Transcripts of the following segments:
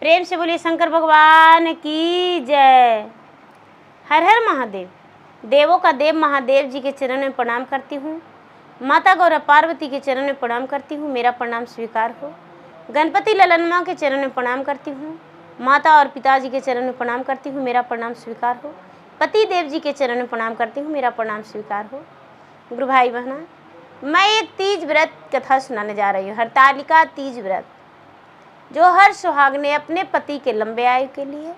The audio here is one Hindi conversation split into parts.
प्रेम से बोलिए शंकर भगवान की जय। हर हर महादेव। देवों का देव महादेव जी के चरण में प्रणाम करती हूँ। माता गौरा पार्वती के चरण में प्रणाम करती हूँ, मेरा प्रणाम स्वीकार हो। गणपति ललन माँ के चरण में प्रणाम करती हूँ। माता और पिताजी के चरण में प्रणाम करती हूँ, मेरा प्रणाम स्वीकार हो। पति देव जी के चरण में प्रणाम करती हूँ, मेरा प्रणाम स्वीकार हो। गुरु भाई बहना, मैं एक तीज व्रत कथा सुनाने जा रही हूँ। हरतालिका तीज व्रत, जो हर सुहागने अपने पति के लंबे आयु के लिए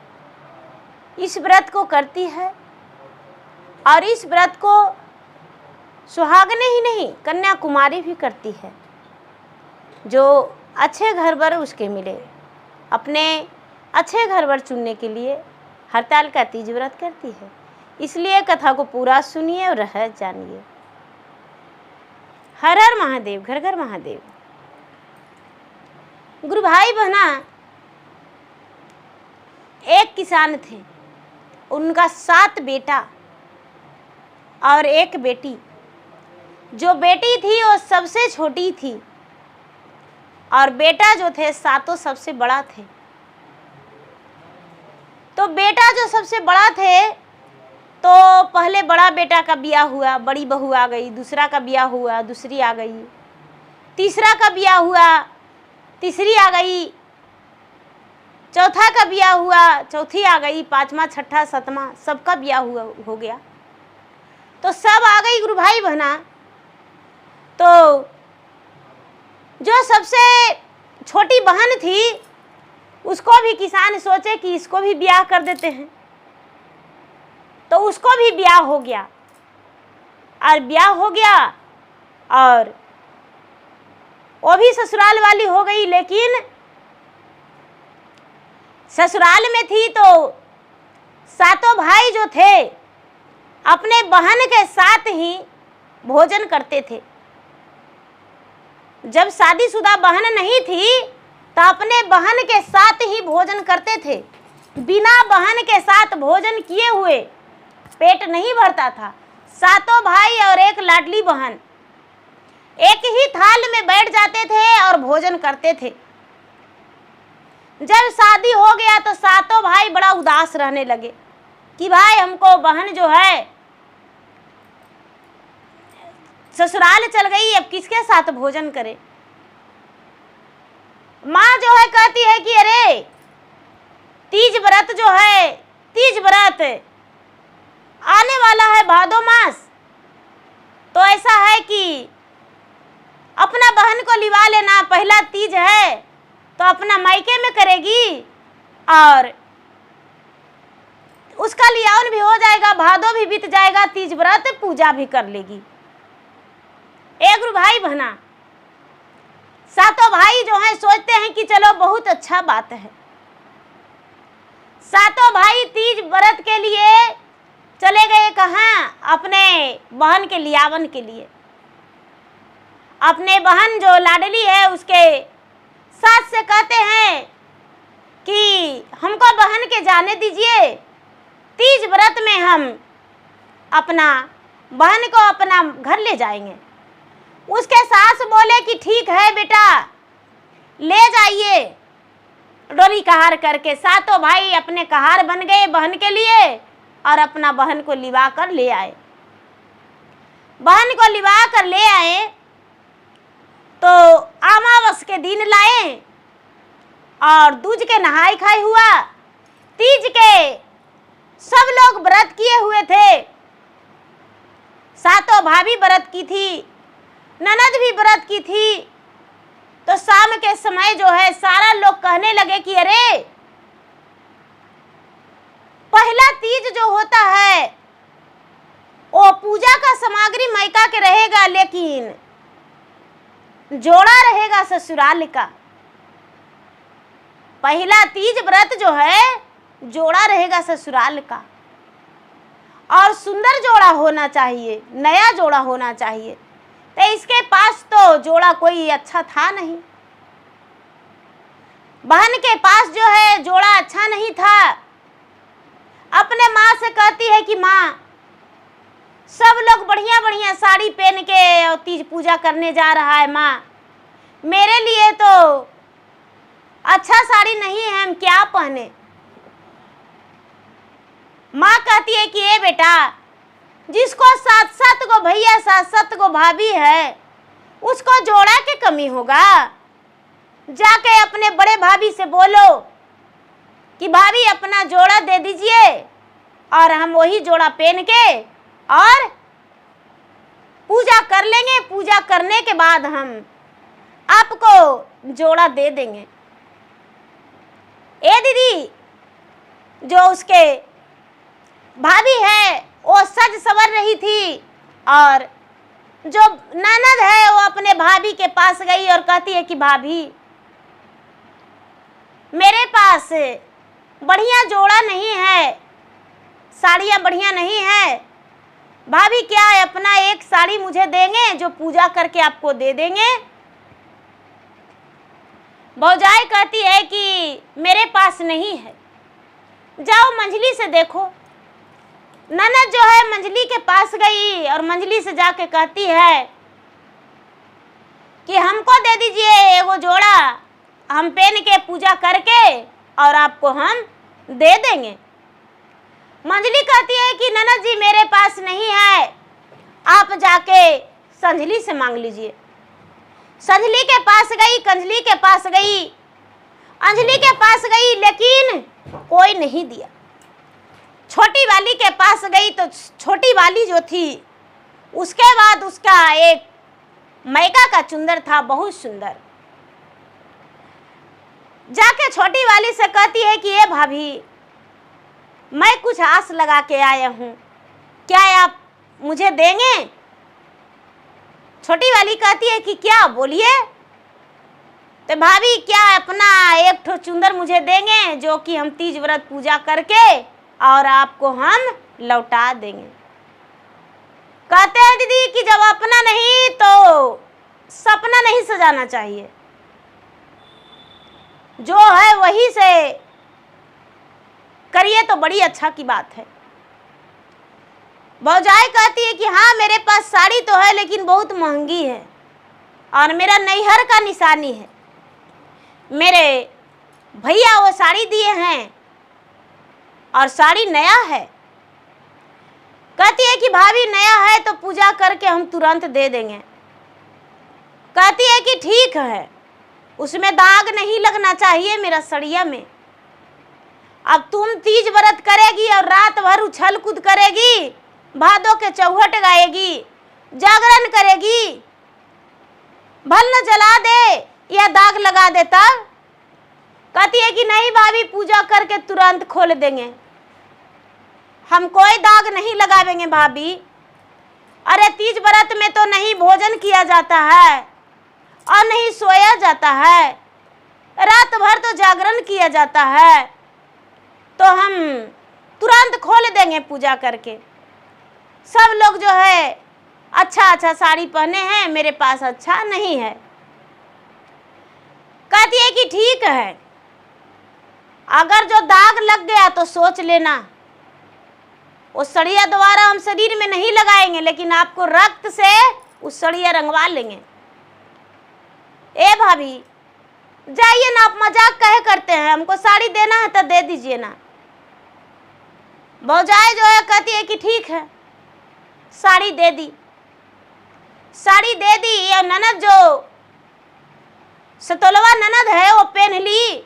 इस व्रत को करती है। और इस व्रत को सुहागने ही नहीं, कन्याकुमारी भी करती है। जो अच्छे घर वर उसके मिले, अपने अच्छे घर वर चुनने के लिए हरतालिका तीज व्रत करती है। इसलिए कथा को पूरा सुनिए और रहस्य जानिए। हर हर महादेव, घर घर महादेव। गुरु भाई बहना, एक किसान थे, उनका 7 बेटा और 1 बेटी। जो बेटी थी वो सबसे छोटी थी और बेटा जो थे सातों सबसे बड़ा थे। तो बेटा जो सबसे बड़ा थे, तो पहले बड़ा बेटा का ब्याह हुआ, बड़ी बहू आ गई। दूसरा का ब्याह हुआ, दूसरी आ गई। तीसरा का ब्याह हुआ, तीसरी आ गई। चौथा का ब्याह हुआ, चौथी आ गई। 5वां, 6ठा, 7वां सबका ब्याह हुआ हो गया। तो सब आ गई गुरु भाई बहना। तो जो सबसे छोटी बहन थी, उसको भी किसान सोचे कि इसको भी ब्याह कर देते हैं। तो उसको भी ब्याह हो गया। और ब्याह हो गया और वो भी ससुराल वाली हो गई। लेकिन ससुराल में थी तो सातों भाई जो थे अपने बहन के साथ ही भोजन करते थे। जब शादीशुदा बहन नहीं थी तो अपने बहन के साथ ही भोजन करते थे। बिना बहन के साथ भोजन किए हुए पेट नहीं भरता था। सातों भाई और एक लाडली बहन एक ही थाल में बैठ जाते थे और भोजन करते थे। जब शादी हो गया तो सातों भाई बड़ा उदास रहने लगे कि भाई हमको बहन जो है ससुराल चल गई, अब किसके साथ भोजन करें। माँ जो है कहती है कि अरे तीज व्रत जो है, तीज व्रत आने वाला है, भादो मास। तो ऐसा है कि अपना बहन को लिवा लेना, पहला तीज है तो अपना मायके में करेगी और उसका लियावन भी हो जाएगा, भादो भी बीत जाएगा, तीज व्रत पूजा भी कर लेगी। एक गुरु भाई बहना, सातों भाई जो हैं सोचते हैं कि चलो बहुत अच्छा बात है। सातों भाई तीज व्रत के लिए चले गए कहाँ? अपने बहन के लियावन के लिए। अपने बहन जो लाडली है उसके सास से कहते हैं कि हमको बहन के जाने दीजिए, तीज व्रत में हम अपना बहन को अपना घर ले जाएंगे। उसके सास बोले कि ठीक है बेटा, ले जाइए। डोली कहार करके सातों भाई अपने कहार बन गए बहन के लिए और अपना बहन को लिवा कर ले आए। बहन को लिवा कर ले आए तो अमावस के दिन लाए और दूज के नहाई खाई हुआ। तीज के सब लोग व्रत किए हुए थे। सातों भाभी व्रत की थी, ननद भी व्रत की थी। तो शाम के समय जो है सारा लोग कहने लगे कि अरे पहला तीज जो होता है वो पूजा का सामग्री मायका के रहेगा, लेकिन जोड़ा रहेगा ससुराल का। पहला तीज व्रत जो है जोड़ा रहेगा ससुराल का और सुंदर जोड़ा होना चाहिए, नया जोड़ा होना चाहिए। तो इसके पास तो जोड़ा कोई अच्छा था नहीं। बहन के पास जो है जोड़ा अच्छा नहीं था। अपने माँ से कहती है कि माँ, सब लोग बढ़िया बढ़िया साड़ी पहन के तीज पूजा करने जा रहा है माँ, मेरे लिए तो अच्छा साड़ी नहीं है, हम क्या पहने। माँ कहती है कि ए बेटा, जिसको 7-7 गो भैया 7-7 गो भाभी है, उसको जोड़ा के कमी होगा। जाके अपने बड़े भाभी से बोलो कि भाभी अपना जोड़ा दे दीजिए और हम वही जोड़ा पहन के और पूजा कर लेंगे। पूजा करने के बाद हम आपको जोड़ा दे देंगे। ए दीदी, जो उसके भाभी है वो सज सवर रही थी और जो ननद है वो अपने भाभी के पास गई और कहती है कि भाभी, मेरे पास बढ़िया जोड़ा नहीं है, साड़ियाँ बढ़िया नहीं है। भाभी क्या है, अपना एक साड़ी मुझे देंगे जो पूजा करके आपको दे देंगे। भौजाई कहती है कि मेरे पास नहीं है, जाओ मंजली से देखो। ननद जो है मंजली के पास गई और मंजली से जाके कहती है कि हमको दे दीजिए वो जोड़ा, हम पहन के पूजा करके और आपको हम दे देंगे। मंजली कहती है कि ननद जी मेरे पास नहीं है, आप जाके संजली से मांग लीजिए। संजली के पास गई, कंजली के पास गई, अंजलि के पास गई, लेकिन कोई नहीं दिया। छोटी वाली के पास गई तो छोटी वाली जो थी, उसके बाद उसका एक मैका का चुंदर था, बहुत सुंदर। जाके छोटी वाली से कहती है कि ये भाभी, मैं कुछ आस लगा के आया हूँ, क्या आप मुझे देंगे। छोटी वाली कहती है कि क्या, बोलिए। तो भाभी क्या अपना एक ठो चुंदर मुझे देंगे जो कि हम तीज व्रत पूजा करके और आपको हम लौटा देंगे। कहते हैं दीदी कि जब अपना नहीं तो सपना नहीं सजाना चाहिए, जो है वही से करिए तो बड़ी अच्छा की बात है। भौजाई कहती है कि हाँ मेरे पास साड़ी तो है लेकिन बहुत महंगी है और मेरा नैहर का निशानी है, मेरे भैया वो साड़ी दिए हैं और साड़ी नया है। कहती है कि भाभी नया है तो पूजा करके हम तुरंत दे देंगे। कहती है कि ठीक है, उसमें दाग नहीं लगना चाहिए मेरा सड़िया में। अब तुम तीज व्रत करेगी और रात भर उछल कूद करेगी, भादों के चौहट गाएगी, जागरण करेगी, भल न जला दे या दाग लगा देता। कहती है कि नहीं भाभी, पूजा करके तुरंत खोल देंगे, हम कोई दाग नहीं लगावेंगे भाभी। अरे तीज व्रत में तो नहीं भोजन किया जाता है और नहीं सोया जाता है, रात भर तो जागरण किया जाता है, तो हम तुरंत खोल देंगे पूजा करके। सब लोग जो है अच्छा अच्छा साड़ी पहने हैं, मेरे पास अच्छा नहीं है। कहती है कि ठीक है, अगर जो दाग लग गया तो सोच लेना, उस सड़िया दोबारा हम शरीर में नहीं लगाएंगे, लेकिन आपको रक्त से उस सड़िया रंगवा लेंगे। ए भाभी जाइए ना, आप मजाक कहे करते हैं, हमको साड़ी देना है तो दे दीजिए ना। भौजाई जो है कहती है कि ठीक है, साड़ी दे दी। साड़ी दे दी, या ननद जो सतोलवा ननद है वो पहन ली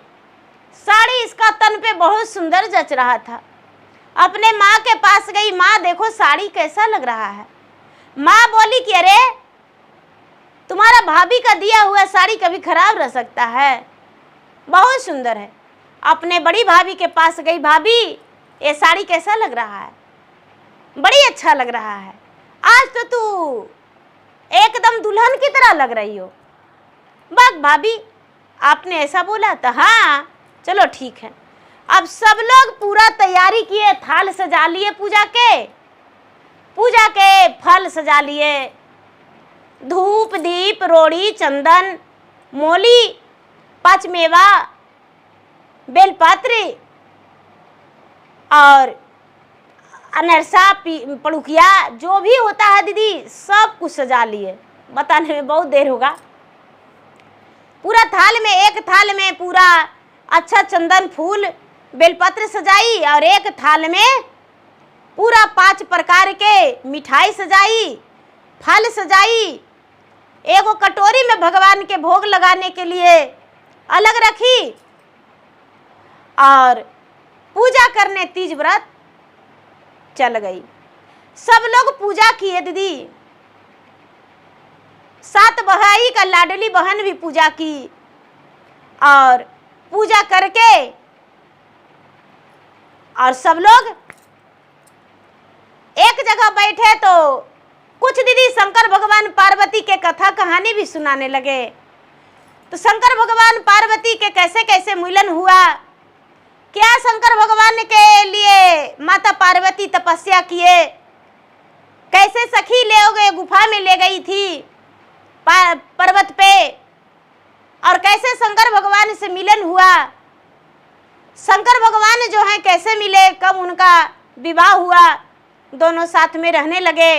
साड़ी। इसका तन पे बहुत सुंदर जच रहा था। अपने माँ के पास गई, माँ देखो साड़ी कैसा लग रहा है। माँ बोली कि अरे तुम्हारा भाभी का दिया हुआ साड़ी कभी खराब रह सकता है, बहुत सुंदर है। अपने बड़ी भाभी के पास गई, भाभी ये साड़ी कैसा लग रहा है, बड़ी अच्छा लग रहा है, आज तो तू एकदम दुल्हन की तरह लग रही हो। बस भाभी आपने ऐसा बोला था, हाँ चलो ठीक है। अब सब लोग पूरा तैयारी किए, थाल सजा लिए, पूजा के फल सजा लिए, धूप दीप रोड़ी चंदन मोली पाँचमेवा बेलपत्र और अनरसा पड़ुकिया जो भी होता है दीदी सब कुछ सजा लिए। बताने में बहुत देर होगा। पूरा थाल में, एक थाल में पूरा अच्छा चंदन फूल बेलपत्र सजाई और एक थाल में पूरा 5 प्रकार के मिठाई सजाई, फल सजाई। एगो कटोरी में भगवान के भोग लगाने के लिए अलग रखी और पूजा करने तीज व्रत चल गई। सब लोग पूजा किए दीदी। 7 भाई का लाडली बहन भी पूजा की और पूजा करके और सब लोग एक जगह बैठे तो कुछ दीदी शंकर भगवान पार्वती के कथा कहानी भी सुनाने लगे। तो शंकर भगवान पार्वती के कैसे कैसे मिलन हुआ, क्या शंकर भगवान के लिए माता पार्वती तपस्या किए, कैसे सखी ले गए गुफा में ले गई थी पर्वत पे, और कैसे शंकर भगवान से मिलन हुआ, शंकर भगवान जो है कैसे मिले, कब उनका विवाह हुआ, दोनों साथ में रहने लगे।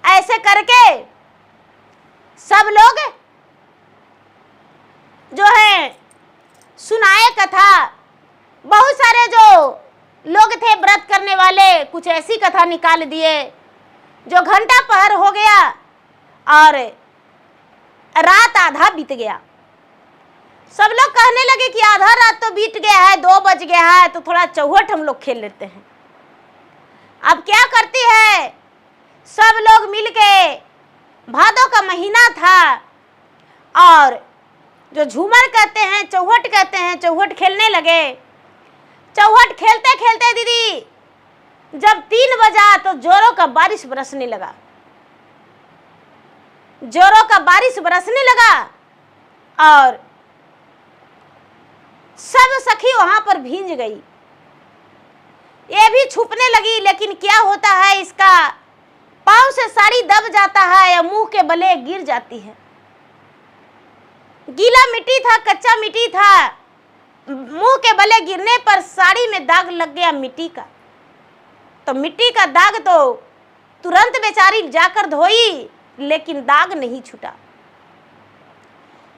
ऐसे करके सब लोग जो है सुनाए कथा। बहुत सारे जो लोग थे व्रत करने वाले, कुछ ऐसी कथा निकाल दिए जो घंटा पहर हो गया और रात आधा बीत गया। सब लोग कहने लगे कि आधा रात तो बीत गया है, 2 बज गया है, तो थोड़ा चौहट हम लोग खेल लेते हैं। अब क्या करती है, सब लोग मिलके, भादों का महीना था और जो झूमर कहते हैं, चौहट कहते हैं, चौहट खेलने लगे। चौहट खेलते खेलते दीदी जब 3 बजा तो जोरों का बारिश बरसने लगा, जोरों का बारिश बरसने लगा और सब सखी वहां पर भींज गई। ये भी छुपने लगी, लेकिन क्या होता है, इसका पांव से साड़ी दब जाता है या मुंह के बले गिर जाती है। गीला मिट्टी था, कच्चा मिट्टी था, मुंह के बले गिरने पर साड़ी में दाग लग गया मिट्टी का। तो मिट्टी का दाग तो तुरंत बेचारी जाकर धोई, लेकिन दाग नहीं छूटा।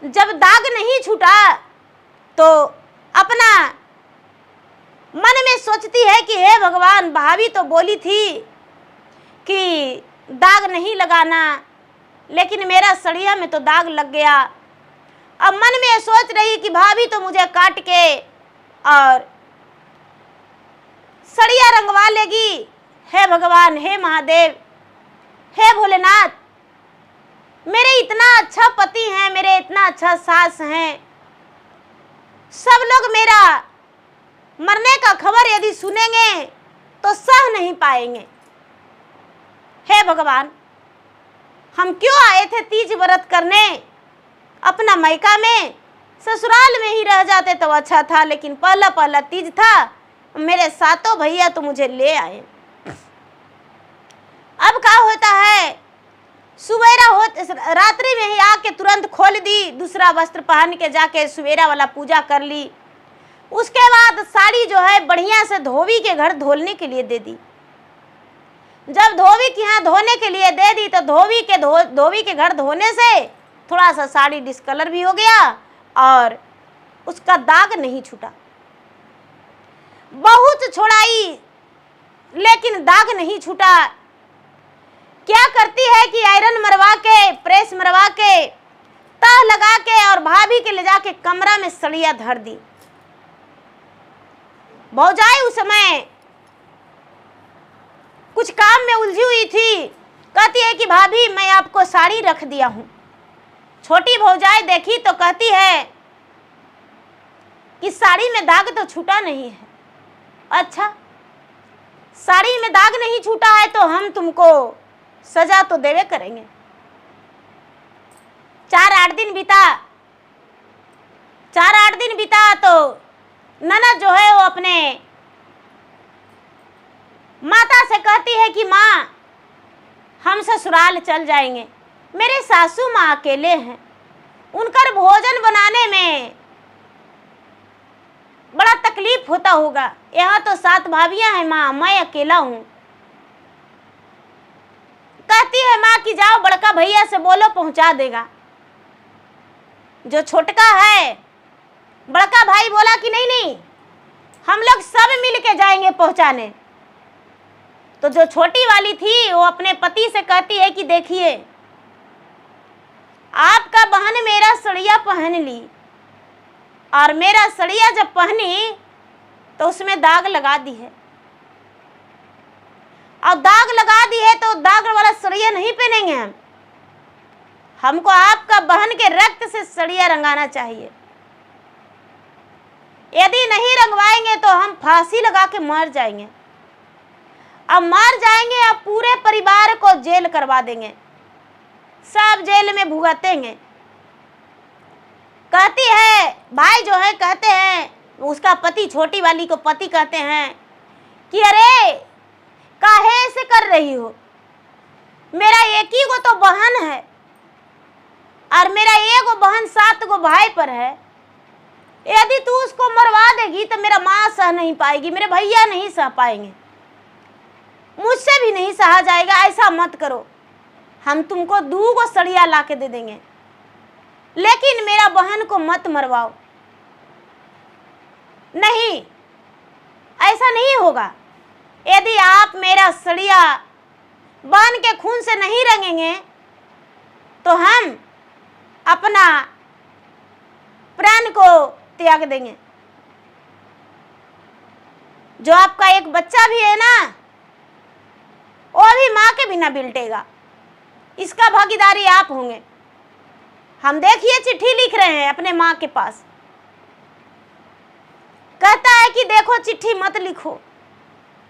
जब दाग नहीं छूटा तो अपना मन में सोचती है कि हे भगवान, भाभी तो बोली थी कि दाग नहीं लगाना, लेकिन मेरा सड़िया में तो दाग लग गया। अब मन में सोच रही कि भाभी तो मुझे काट के और सड़िया रंगवा लेगी। हे भगवान, हे महादेव, हे भोलेनाथ, मेरे इतना अच्छा पति हैं, मेरे इतना अच्छा सास हैं, सब लोग मेरा मरने का खबर यदि सुनेंगे तो सह नहीं पाएंगे। हे भगवान, हम क्यों आए थे तीज व्रत करने, अपना मायका में, ससुराल में ही रह जाते तो अच्छा था, लेकिन पहला पहला तीज था, मेरे सातों भैया तो मुझे ले आए। अब क्या होता है, सुबेरा हो रात्रि में ही आके तुरंत खोल दी, दूसरा वस्त्र पहन के जाके सुबेरा वाला पूजा कर ली। उसके बाद साड़ी जो है बढ़िया से धोबी के घर धोने के लिए दे दी। जब धोबी के यहाँ धोने के लिए दे दी तो धोबी के घर धोने से थोड़ा सा साड़ी डिस्कलर भी हो गया और उसका दाग नहीं छूटा। बहुत छोड़ाई लेकिन दाग नहीं छूटा। क्या करती है कि आयरन मरवा के, प्रेस मरवा के, तह लगा के और भाभी के ले जाके कमरा में सड़िया धर दी। भौजाई उस समय कुछ काम में उलझी हुई थी, कहती है कि भाभी मैं आपको साड़ी रख दिया हूं। छोटी भौजाई देखी तो कहती है कि साड़ी में दाग तो छूटा नहीं है। अच्छा, साड़ी में दाग नहीं छूटा है तो हम तुमको सजा तो देवे करेंगे। 4-8 दिन बीता। 4-8 दिन बीता तो ननद जो है वो अपने माता से कहती है कि माँ, हम ससुराल चल जाएंगे, मेरे सासू माँ अकेले हैं, उनकर भोजन बनाने में बड़ा तकलीफ होता होगा। यहाँ तो 7 भाभियां हैं माँ, मैं अकेला हूँ। कहती है माँ कि जाओ बड़का भैया से बोलो, पहुंचा देगा। जो छोटका है, बड़का भाई बोला कि नहीं नहीं, हम लोग सब मिल के जाएंगे पहुंचाने। तो जो छोटी वाली थी वो अपने पति से कहती है कि देखिए, आपका बहन मेरा सड़िया पहन ली, और मेरा सड़िया जब पहनी तो उसमें दाग लगा दी है, और दाग लगा दी है तो दाग वाला सड़िया नहीं पहनेंगे हम। हमको आपका बहन के रक्त से सड़िया रंगाना चाहिए। यदि नहीं रंगवाएंगे तो हम फांसी लगा के मर जाएंगे। अब मर जाएंगे, अब पूरे परिवार को जेल करवा देंगे, सब जेल में भुगतेंगे। कहती है, भाई जो है कहते हैं, उसका पति, छोटी वाली को पति कहते हैं कि अरे काहे ऐसे कर रही हो, मेरा एक ही गो तो बहन है, और मेरा एक गो बहन 7 गो भाई पर है। यदि तू उसको मरवा देगी तो मेरा माँ सह नहीं पाएगी, मेरे भैया नहीं सह पाएंगे, मुझसे भी नहीं सहा जाएगा। ऐसा मत करो, हम तुमको 2 गो सड़िया ला के दे देंगे, लेकिन मेरा बहन को मत मरवाओ। नहीं, ऐसा नहीं होगा। यदि आप मेरा सड़िया बहन के खून से नहीं रंगेंगे तो हम अपना प्राण को त्याग देंगे। जो आपका एक बच्चा भी है ना, वो भी माँ के बिना बिल्टेगा, इसका भागीदारी आप होंगे। हम देखिए चिट्ठी लिख रहे हैं अपने माँ के पास, कहता है कि देखो चिट्ठी मत लिखो,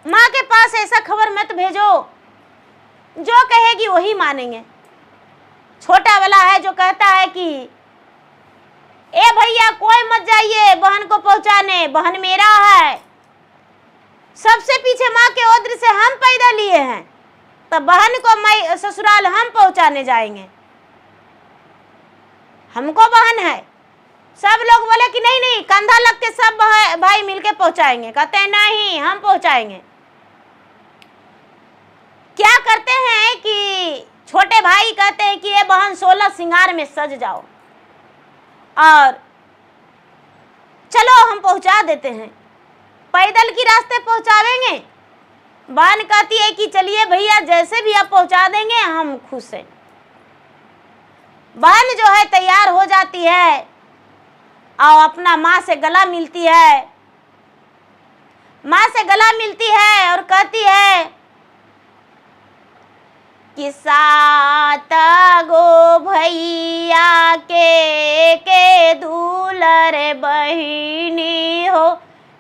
माँ के पास ऐसा खबर मत भेजो, जो कहेगी वही मानेंगे। छोटा वाला है जो कहता है कि ए भैया कोई मत जाइए बहन को पहुंचाने, बहन मेरा है, सबसे पीछे माँ के ओद्र से हम पैदा लिए हैं, तो बहन को मैं ससुराल हम पहुंचाने जाएंगे, हमको बहन है। सब लोग बोले कि नहीं नहीं, कंधा लग के सब भाई मिलके पहुंचाएंगे। कहते हैं नहीं, हम पहुंचाएंगे। क्या करते हैं कि छोटे भाई कहते हैं कि ये बहन 16 श्रृंगार में सज जाओ और चलो हम पहुंचा देते हैं, पैदल की रास्ते पहुंचावेंगे। बहन कहती है कि चलिए भैया, जैसे भी आप पहुंचा देंगे हम खुश हैं। बहन जो है तैयार हो जाती है और अपना माँ से गला मिलती है, माँ से गला मिलती है और कहती है कि 7 गो भैया के दूलर बहिनी हो,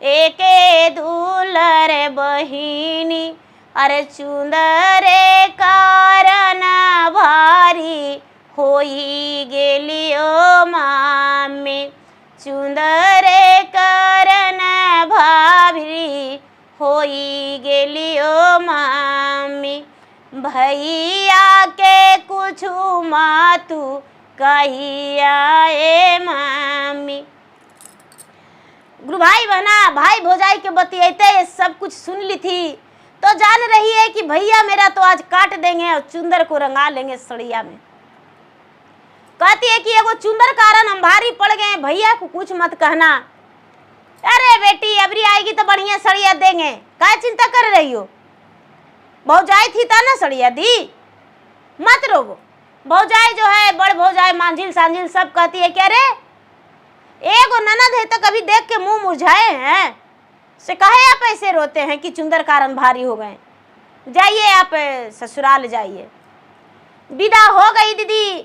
एके दूलर बहिनी, अरे चुंदरे कारण भारी होई गेलियो मामे, चुंदरे कारण भारी होई गेलियो मामी, भैया के कुछ मातू कहिया ए मामी। गुरु भाई बहना, भाई भौजाई के बतियाते सब कुछ सुन ली थी, तो जान रही है कि भैया मेरा तो आज काट देंगे और चुंदर को रंगा लेंगे सड़िया में। कहती है कि एगो चुंदर कारण हम भारी पड़ गए, भैया को कुछ मत कहना। अरे बेटी अबरी आएगी तो बढ़िया सड़िया देंगे, क्या चिंता कर रही हो, भौजाई थी ता ना सड़िया दी, मत रोवो। भौजाई जो है, बड़ भौजाई मांझिल सांझिल सब कहती है कि अरे एगो ननद है तो कभी देख के मुंह मुरझाए हैं, से कहे आप ऐसे रोते हैं कि चुंदर कारण भारी हो गए, जाइए आप ससुराल जाइए। विदा हो गई दीदी,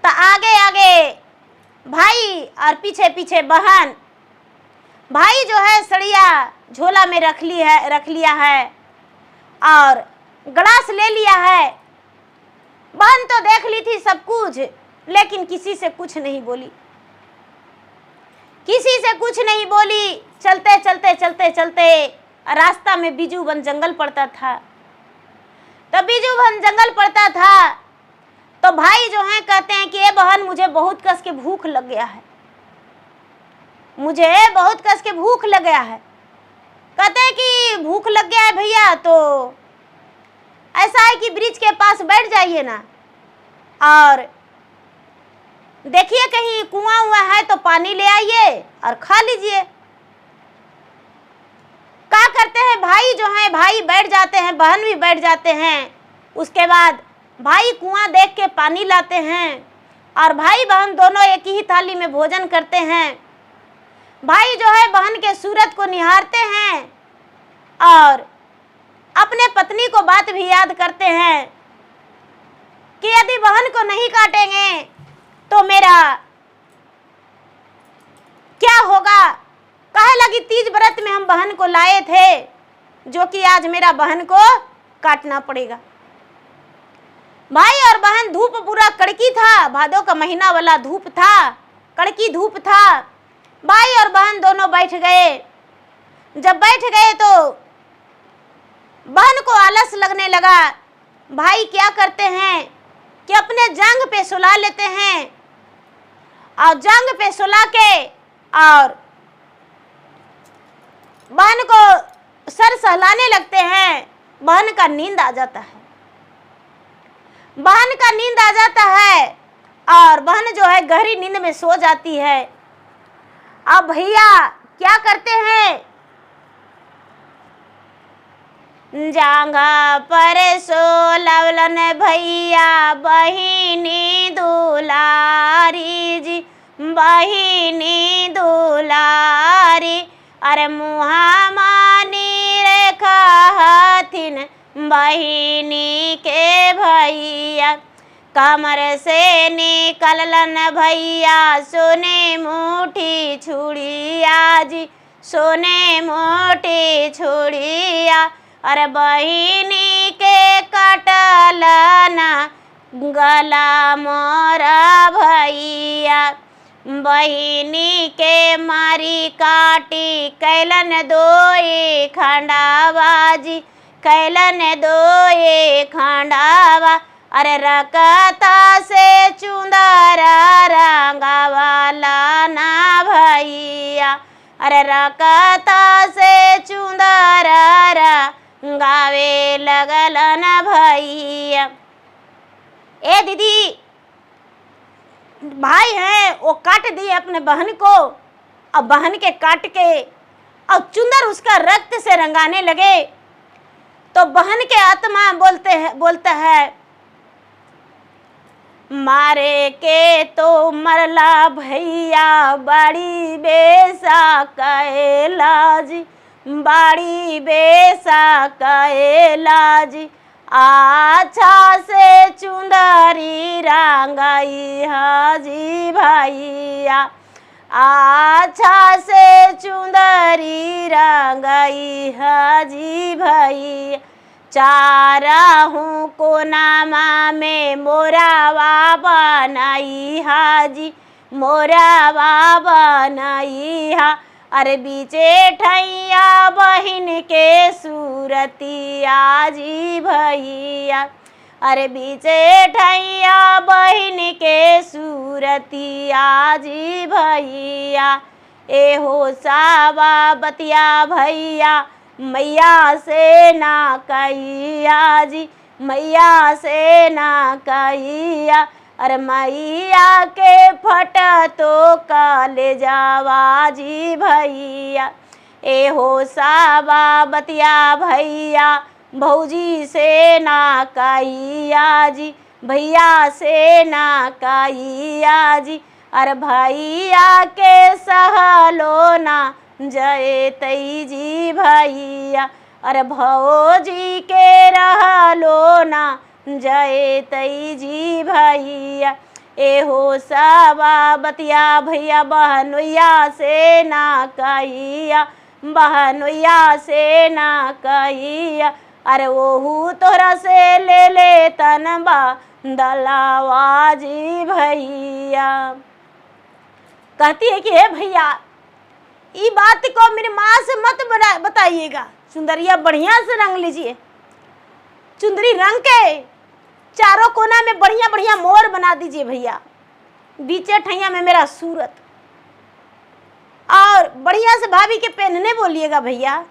तो आगे आगे भाई और पीछे पीछे बहन। भाई जो है सड़िया झोला में रख लिया है और गलास ले लिया है। बहन तो देख ली थी सब कुछ, लेकिन किसी से कुछ नहीं बोली, किसी से कुछ नहीं बोली। चलते चलते चलते चलते रास्ता में बीजू वन जंगल पड़ता था, तो बीजू वन जंगल पड़ता था तो भाई जो हैं कहते हैं कि ये बहन मुझे बहुत कस के भूख लग गया है, मुझे बहुत कस के भूख लग गया है। कहते हैं कि भूख लग गया है भैया, तो ऐसा है कि ब्रिज के पास बैठ जाइए ना और देखिए कहीं कुआं हुआ है तो पानी ले आइए और खा लीजिए। क्या करते हैं भाई जो हैं, भाई बैठ जाते हैं, बहन भी बैठ जाते हैं। उसके बाद भाई कुआं देख के पानी लाते हैं और भाई बहन दोनों एक ही थाली में भोजन करते हैं। भाई जो है बहन के सूरत को निहारते हैं और अपने पत्नी को बात भी याद करते हैं कि यदि बहन को नहीं काटेंगे तो मेरा क्या होगा। कहे लगी तीज व्रत में हम बहन को लाए थे, जो कि आज मेरा बहन को काटना पड़ेगा। भाई और बहन, धूप पूरा कड़की था, भादों का महीना वाला धूप था, कड़की धूप था। भाई और बहन दोनों बैठ गए। जब बैठ गए तो बहन को आलस लगने लगा। भाई क्या करते हैं कि अपने जांघ पे सुला लेते हैं और जांघ पे सुला के और बहन को सर सहलाने लगते हैं। बहन का नींद आ जाता है, बहन का नींद आ जाता है और बहन जो है गहरी नींद में सो जाती है। अब भैया क्या करते हैं, जांघा पर सोलवलन भैया बहिनी दुलारी जी, बहिनी दुलारी। अरे मुहा मानी रेखा हथिन बहिनी के भैया, कमर से निकलन भैया सोने मुठी छुड़िया जी, सोने मुठी छुड़िया। अरे बहिनी के कटलना गला मोरा भैया, बहिनी के मारी काटी कैलन दोए खंडाबाजी, कैलन दोए खंडावा। अरे रकता से चुंदरा रंगावाला ना भैया, अरे रकता से चुंदरा रंगावे लगल न भैया। ए दीदी, भाई हैं वो काट दिए अपने बहन को, अब बहन के काट के और चुंदर उसका रक्त से रंगाने लगे तो बहन के आत्मा बोलता है मारे के तो मरला भैया बड़ी बेसा कैला जी, बड़ी बेसा कैला जी। अच्छा से चुंदरी रंगाई हाजी भैया, अच्छा से चुंदरी रंगाई हाजी भैया। चारहूं कोनामा में मोरावा बनाई हाजी, मोरावा बनाई हा। अरे बीचे ठैया बहिन के सूरतिया जी भैया, अरे बीचे ठैया बहिन के सूरतिया जी भैया। ए हो सावा बतिया भैया मैया से ना कहिया जी, मैया से ना कहिया। अरे मैया के फट तो काले जावा जी भैया। ए हो सावा बतिया भैया भौजी से ना कहिया जी, भैया से ना कहिया जी। अरे भैया के सहलो ना जय तई जी भैया, अरे भौजी के रहलो ना जय तई जी भैया। ए हो सावा बतिया भैया बहनोइया से ना कहिया, बहनोइया से ना कहिया। अरे ओहू तोरा से ले ले तनबा दलावा जी भैया। कहती है कि हे भैया ये बात को मेरी माँ से मत बताइएगा, चुंदरिया बढ़िया से रंग लीजिए। चुंदरी रंग के चारों कोना में बढ़िया बढ़िया मोर बना दीजिए भैया, बीचे ठैया में मेरा सूरत, और बढ़िया से भाभी के पहनने बोलिएगा भैया।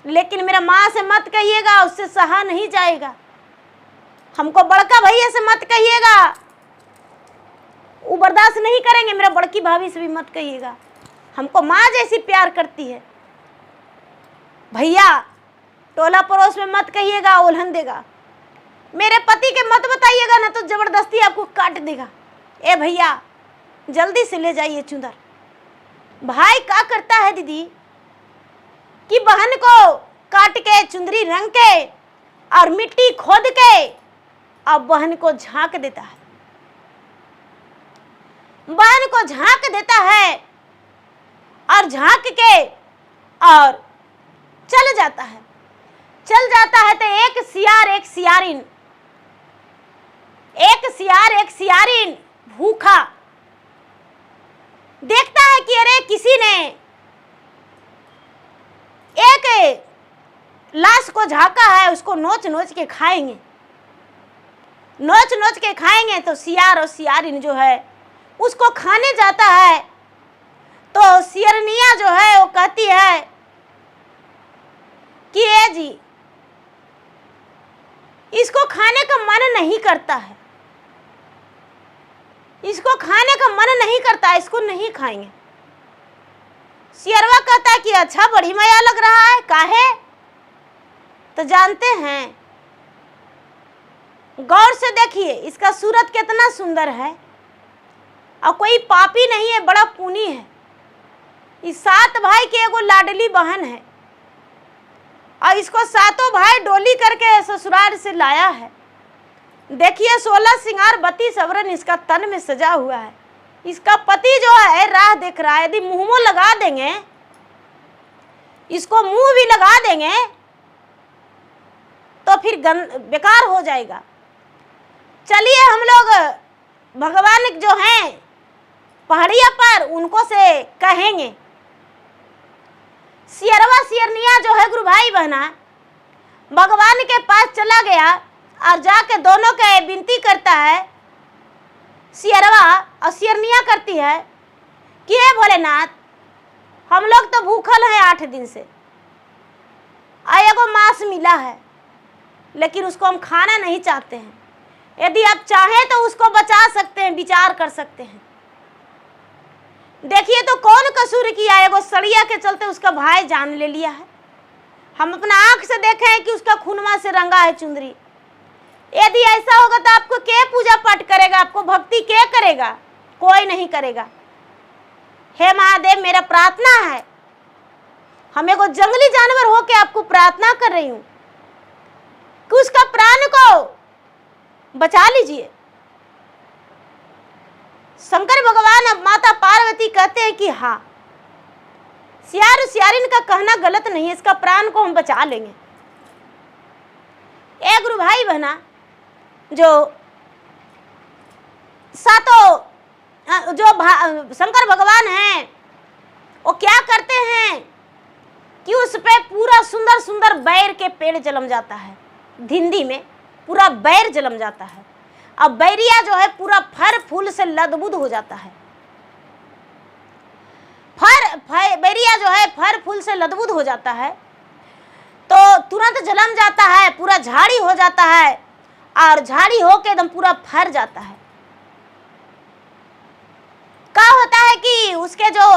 लेकिन मेरा माँ से मत कहिएगा, उससे सहा नहीं जाएगा। हमको बड़का भैया से मत कहिएगा, वो बर्दाश्त नहीं करेंगे। मेरा बड़की भाभी से भी मत कहिएगा, हमको माँ जैसी प्यार करती है। भैया टोला पड़ोस में मत कहिएगा, उल्हन देगा। मेरे पति के मत बताइएगा ना तो जबरदस्ती आपको काट देगा। ए भैया जल्दी से ले जाइए चुंदर। भाई क्या करता है दीदी कि बहन को काट के चुंदरी रंग के और मिट्टी खोद के अब बहन को झांक देता है, बहन को झांक देता है और झांक के और चल जाता है। चल जाता है तो एक सियार एक सियारिन भूखा देखता है कि अरे किसी ने एक लाश को झांका है, उसको नोच नोच के खाएंगे, नोच नोच के खाएंगे। तो सियार और सियारिन जो है उसको खाने जाता है। तो सियरनिया जो है वो कहती है कि ए जी इसको खाने का मन नहीं करता है, इसको खाने का मन नहीं करता, इसको नहीं खाएंगे। सियरवा कहता है कि अच्छा बड़ी माया लग रहा है, काहे? तो जानते हैं, गौर से देखिए इसका सूरत कितना सुंदर है और कोई पापी नहीं है, बड़ा पुनी है। इस 7 भाई की एगो लाडली बहन है और इसको 7 भाई डोली करके ससुराल से लाया है। देखिए 16 सिंगार 32 अवरन इसका तन में सजा हुआ है। इसका पति जो है राह देख रहा है। यदि मुंह लगा देंगे, इसको मुंह भी लगा देंगे तो फिर बेकार हो जाएगा। चलिए हम लोग भगवान जो हैं पहाड़िया पर उनको से कहेंगे। सियरवा सियरनिया जो है गुरु भाई बहना भगवान के पास चला गया और जाके दोनों के विनती करता है। सियरवा और सियरनिया करती है कि हे भोलेनाथ हम लोग तो भूखल हैं 8 दिन से, एगो मांस मिला है लेकिन उसको हम खाना नहीं चाहते हैं। यदि आप चाहें तो उसको बचा सकते हैं, विचार कर सकते हैं। देखिए तो कौन कसूर किया, एगो सड़िया के चलते उसका भाई जान ले लिया है। हम अपना आंख से देखे हैं कि उसका खूनमा से रंगा है चुंदरी। यदि ऐसा होगा तो आपको क्या पूजा पाठ करेगा, आपको भक्ति क्या करेगा? कोई नहीं करेगा। हे महादेव मेरा प्रार्थना है, हम एगो जंगली जानवर होके आपको प्रार्थना कर रही हूँ कि उसका प्राण को बचा लीजिए। शंकर भगवान अब माता पार्वती कहते हैं कि हाँ सियार सियारिन का कहना गलत नहीं है, इसका प्राण को हम बचा लेंगे। ए गुरु भाई बहना जो 7 जो शंकर भगवान हैं वो क्या करते हैं कि उस पे पूरा सुंदर सुंदर बैर के पेड़ जलम जाता है। धिंदी में पूरा बैर जलम जाता है। अब बैरिया जो है पूरा फर फूल से लदबुद हो जाता है। बैरिया जो है फर फूल से लदबुद हो जाता है तो तुरंत जलम जाता है, पूरा झाड़ी हो जाता है और झाड़ी होके एकदम पूरा फर जाता है। क्या होता है कि उसके जो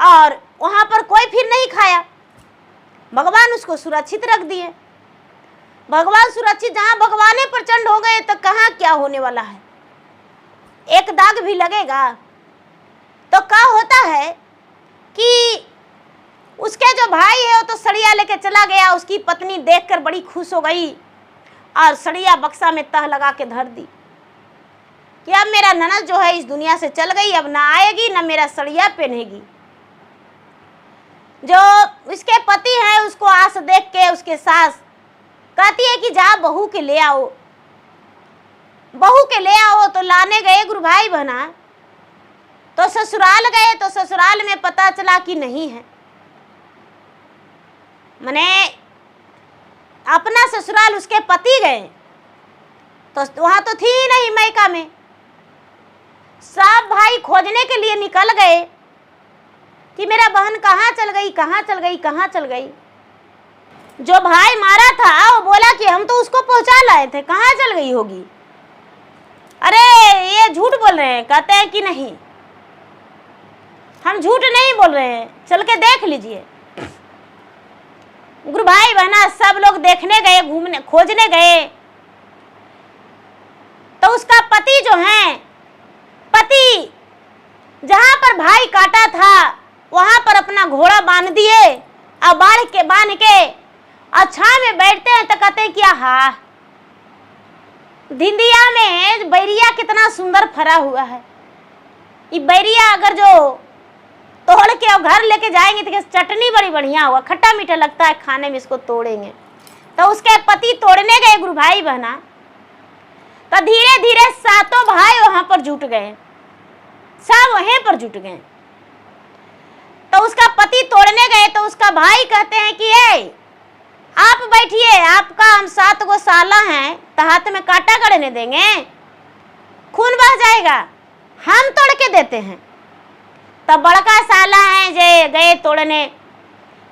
और वहां पर कोई फिर नहीं खाया, भगवान उसको सुरक्षित रख दिए। भगवान सुरक्षित, जहां भगवाने प्रचंड हो गए तो कहाँ क्या होने वाला है, एक दाग भी लगेगा। तो क्या होता है कि उसके जो भाई है वो तो सड़िया लेके चला गया। उसकी पत्नी देखकर बड़ी खुश हो गई और सड़िया बक्सा में तह लगा के धर दी कि अब मेरा ननद जो है इस दुनिया से चल गई, अब ना आएगी ना मेरा सड़िया पहनेगी। जो उसके पति है उसको आस देख के उसके सास कहती है कि जा बहू के ले आओ, बहू के ले आओ। तो लाने गए गुरु भाई बहना, तो ससुराल गए तो ससुराल में पता चला कि नहीं है। मने अपना ससुराल उसके पति गए तो वहां तो थी ही नहीं मैका में। सब भाई खोजने के लिए निकल गए कि मेरा बहन कहाँ चल गई, कहाँ चल गई, कहाँ चल गई। जो भाई मारा था वो बोला कि हम तो उसको पहुंचा लाए थे, कहाँ चल गई होगी। अरे ये झूठ बोल रहे हैं, कहते हैं कि नहीं, हम झूठ नहीं बोल रहे हैं, चल के देख लीजिए। गुरु भाई बहना सब लोग देखने गए, घूमने खोजने गए, तो उसका पति जो है, पति जहां पर भाई काटा था वहां पर अपना घोड़ा बांध दिए और बांध के अच्छा में बैठते हैं तो कहते हैं क्या, हाँ धिंदिया में बैरिया कितना सुंदर फरा हुआ है। ये बैरिया अगर जो तोड़ के और घर लेके जाएंगे तो चटनी बड़ी बढ़िया होगा, खट्टा मीठा लगता है खाने में, इसको तोड़ेंगे। तो उसके पति तोड़ने गए गुरु भाई बहना, तो धीरे धीरे सातों भाई वहां पर जुट गए, सब वहीं पर जुट गए। तो उसका पति तोड़ने गए तो उसका भाई कहते हैं कि ए आप बैठिए, आपका हम 7 गो साला हैं तो हाथ में कांटा गड़ने देंगे, खून बह जाएगा, हम तोड़ के देते हैं। तब बड़का साला है जे गए तोड़ने,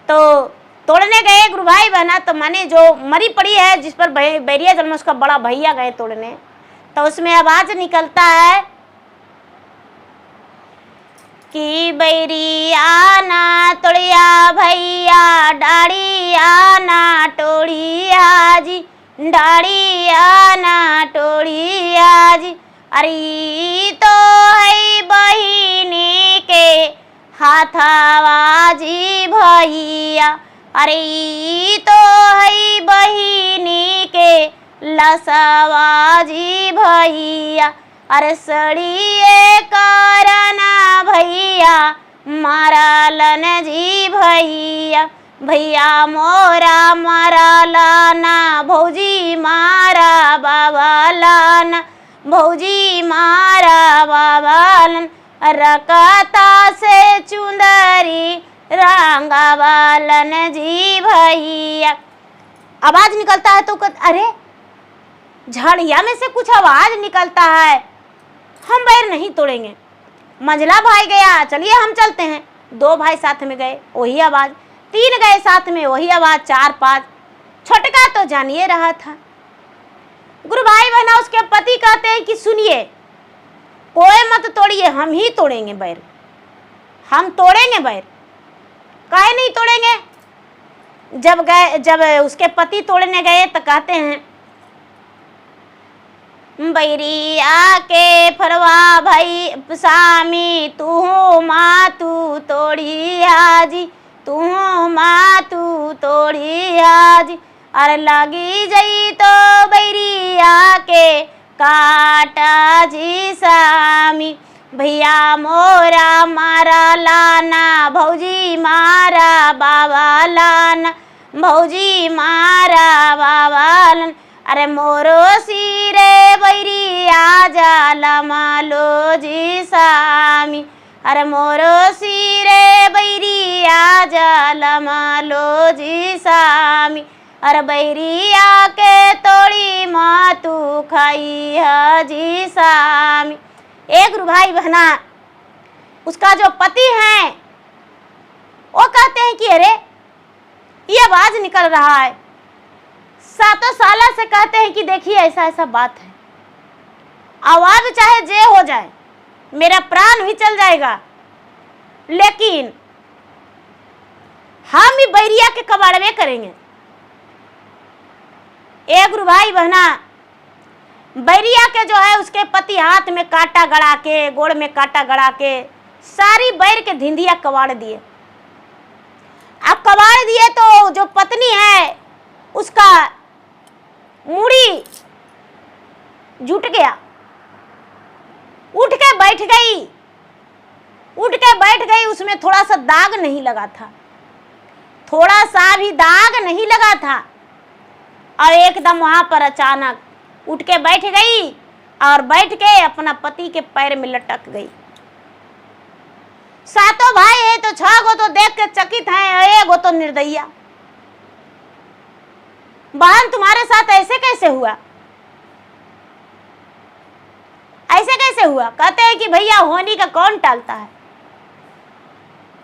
तो तोड़ने गए गुरु भाई बहना, तो माने जो मरी पड़ी है जिस पर बैरिया जन्म, उसका बड़ा भैया गए तोड़ने, तो उसमें आवाज निकलता है कि बैरिया ना तोड़िया भैया, डाड़िया ना तोड़िया जी, डाड़िया ना तोड़िया जी। अरे तो है बहिनी के हाथावा जी भैया, अरे तो है बहिनी के लसवा जी भैया। अरे सड़िए करना भैया मारलन जी भैया, भैया मोरा मारा लाना, भौजी मारा बाबा लाना, भौजी मारा बाबा लन। रकता से चुंदरी रंगा बालन जी भैया। आवाज निकलता है तो अरे झाड़िया में से कुछ आवाज निकलता है, हम बैर नहीं तोड़ेंगे। मंझला भाई गया, चलिए हम चलते हैं। 2 भाई साथ में गए, वही आवाज, 3 गए साथ में, वही आवाज, 4 5, छोटका तो जानिए रहा था। गुरु भाई बहना उसके पति कहते हैं कि सुनिए, कोई मत तोड़िए, हम ही तोड़ेंगे बैर, हम तोड़ेंगे बैर। काहे नहीं तोड़ेंगे? जब उसके पति तोड़ने गए तो कहते हैं बैरिया के फरवा भाई सामी, तू माँ तू तोड़िया जी, तू माँ तू तोड़िया जी। अरे लगी जई तो बैरिया के काटा जी सामी, भैया मोरा मारा लाना, भौजी मारा बाबा लाना, भौजी मारा बाबा लाना। अरे मोरो सिरे बैरिया जाला मालो जी सामी, अरे मोरो सिरे बैरिया जाला मालो जी सामी। अरे बैरिया के तोड़ी माँ तू खाई है जी सामी। एक गुरु भाई बहना उसका जो पति है वो कहते हैं कि अरे ये आवाज निकल रहा है। 7 साला से कहते हैं कि देखिए ऐसा ऐसा बात है, आवाज चाहे जे हो जाए, मेरा प्राण भी चल जाएगा, लेकिन हम ही बैरिया के कबाड़वे करेंगे। एक गुरु भाई बहना बैरिया के जो है उसके पति हाथ में कांटा गड़ा के, गोड़ में कांटा गड़ा के सारी बैर के धिंदिया कबाड़ दिए। अब कबाड़ दिए तो जो पत्नी है उसका मुड़ी जुट गया, उठ के बैठ गई, उसमें थोड़ा सा दाग नहीं लगा था, थोड़ा सा भी दाग नहीं लगा था। और एकदम वहां पर अचानक उठ के बैठ गई और बैठ के अपना पति के पैर में लटक गई। 7 भाई है तो 6 गो तो देख के चकित है, 1 गो तो निर्दयी। बहन तुम्हारे साथ ऐसे कैसे हुआ, ऐसे कैसे हुआ? कहते हैं कि भैया होनी का कौन टालता है,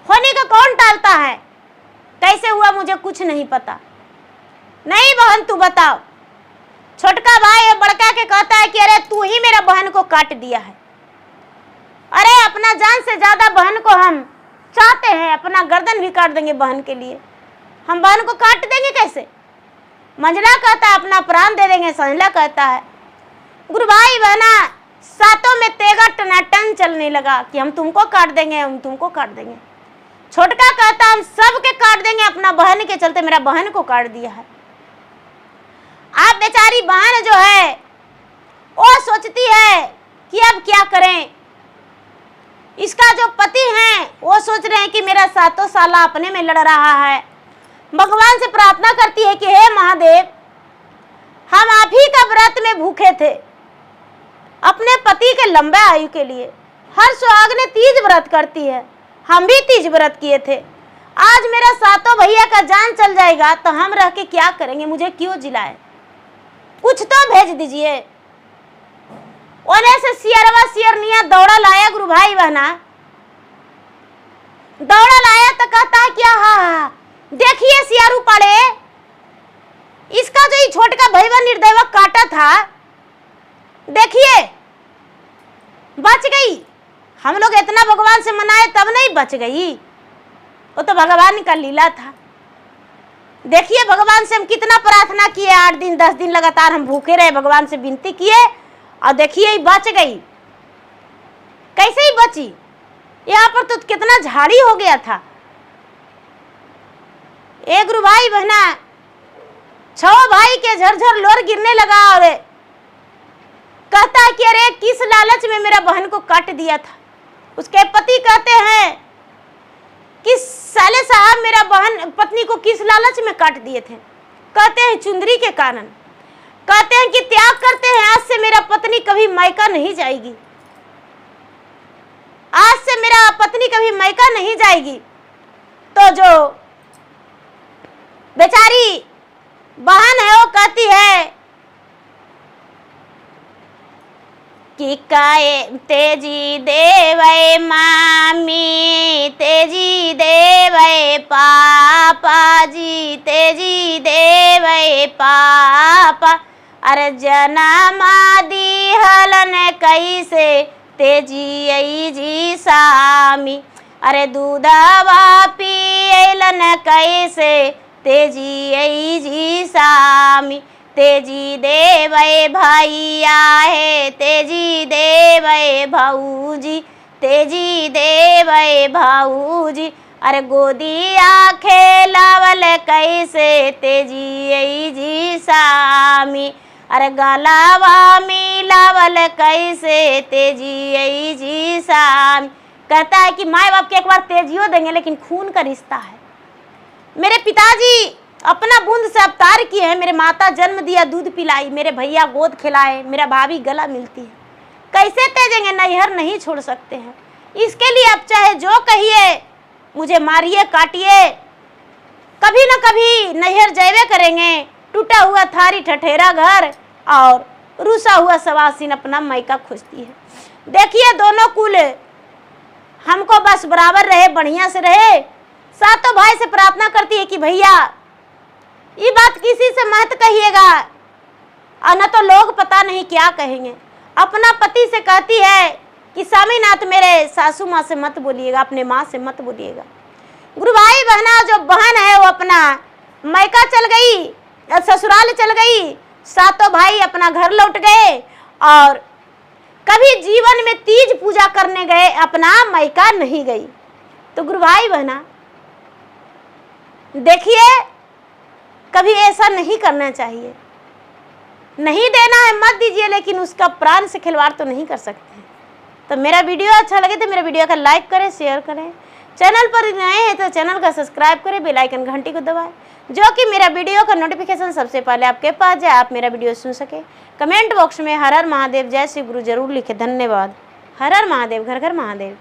होनी का कौन टालता है, कैसे हुआ मुझे कुछ नहीं पता। नहीं बहन तू बताओ, छोटका भाई बड़का के कहता है कि अरे तू ही मेरा बहन को काट दिया है। अरे अपना जान से ज्यादा बहन को हम चाहते हैं, अपना गर्दन भी काट देंगे बहन के लिए। हम बहन को काट देंगे कैसे? मंझला कहता है अपना प्राण दे देंगे। संझला कहता है, गुरु भाई बहना सातों में तेगा टनाटन चलने लगा कि हम तुमको काट देंगे, हम तुमको काट देंगे। छोटका कहता हम सब के काट देंगे, अपना बहन के चलते मेरा बहन को काट दिया है। आप बेचारी बहन जो है वो सोचती है कि अब क्या करें। इसका जो पति है वो सोच रहे हैं कि मेरा सातों साला अपने में लड़ रहा है। भगवान से प्रार्थना करती है कि हे महादेव, हम आप ही का व्रत में भूखे थे अपने पति के लंबे आयु के लिए। हर सुहागने तीज व्रत करती है, हम भी तीज व्रत किए थे। आज मेरा सातों भैया का जान चल जाएगा तो हम रह के क्या करेंगे? मुझे क्यों जिलाए? कुछ तो भेज दीजिए। ओने से सियरवा सियरनिया दौड़ा लाया गुरु भाई बहना, दौड़ा लाया तो कहता है क्या? हाँ देखिए सियारू पड़े, इसका जो ये छोटका भैया निर्दयवा काटा था, देखिए बच गई। हम लोग इतना भगवान से मनाए तब नहीं बच गई, वो तो भगवान का लीला था। देखिए भगवान से हम कितना प्रार्थना किए, 8 दिन 10 दिन लगातार हम भूखे रहे, भगवान से विनती किए और देखिए बच गई। कैसे ही बची? यहाँ पर तो कितना झाड़ी हो गया था। एक गुरु भाई बहना 6 भाई के झरझर लोर गिरने लगा और कहता है कि अरे किस लालच में मेरा बहन को काट दिया था। उसके पति कहते हैं कि साले साहब मेरा बहन पत्नी को किस लालच में काट दिए थे? कहते हैं चुंदरी के कारण। कहते हैं कि त्याग करते हैं, आज से मेरा पत्नी कभी मायका नहीं जाएगी, आज से मेरा पत्नी कभी मायका नहीं जाएगी। तो जो बेचारी बहन है वो कहती है कि काए तेजी देवे मामी, तेजी देवे पापा जी, तेजी देवे पापा। अरे जनमा दी हलन कैसे तेजी आई जी सामी। अरे दूधवा पियलन कैसे तेजी आई जी सामी। तेजी देवे भैया है, तेजी देवे भाऊजी, तेजी देवे भाऊजी। अरे गोदिया खेलावल कैसे तेजी आई जी सामी। अरे गलावा मिलावल कैसे तेजी आई जी सामी। कहता है कि माँ बाप के एक बार तेजियो देंगे, लेकिन खून का रिश्ता है। मेरे पिताजी अपना बूंद से अवतार किए हैं, मेरे माता जन्म दिया दूध पिलाई, मेरे भैया गोद खिलाए, मेरा भाभी गला मिलती है। कैसे तेजेंगे? नैहर नहीं छोड़ सकते हैं। इसके लिए आप चाहे जो कहिए, मुझे मारिए काटिए, कभी न कभी नैहर जैवे करेंगे। टूटा हुआ थारी ठठेरा घर और रूसा हुआ सवासीन अपना मायका खोजती है। देखिए दोनों कुल हमको बस बराबर रहे, बढ़िया से रहे। सातों भाई से प्रार्थना करती है कि भैया ये बात किसी से मत कहिएगा, और न तो लोग पता नहीं क्या कहेंगे। अपना पति से कहती है कि स्वामीनाथ मेरे सासू माँ से मत बोलिएगा, अपने माँ से मत बोलिएगा। गुरु भाई बहना जो बहन है वो अपना मायका चल गई, ससुराल चल गई। सातों भाई अपना घर लौट गए और कभी जीवन में तीज पूजा करने गए, अपना मायका नहीं गई। तो गुरु भाई बहना देखिए, कभी ऐसा नहीं करना चाहिए। नहीं देना है मत दीजिए, लेकिन उसका प्राण से खिलवाड़ तो नहीं कर सकते। तो मेरा वीडियो अच्छा लगे तो मेरा वीडियो का लाइक करें, शेयर करें। चैनल पर नए हैं तो चैनल का सब्सक्राइब करें, बेल आइकन घंटी को दबाएं, जो कि मेरा वीडियो का नोटिफिकेशन सबसे पहले आपके पास जाए, आप मेरा वीडियो सुन सके। कमेंट बॉक्स में हर हर महादेव, जय श्री गुरु जरूर लिखे। धन्यवाद। हर हर महादेव, घर घर महादेव।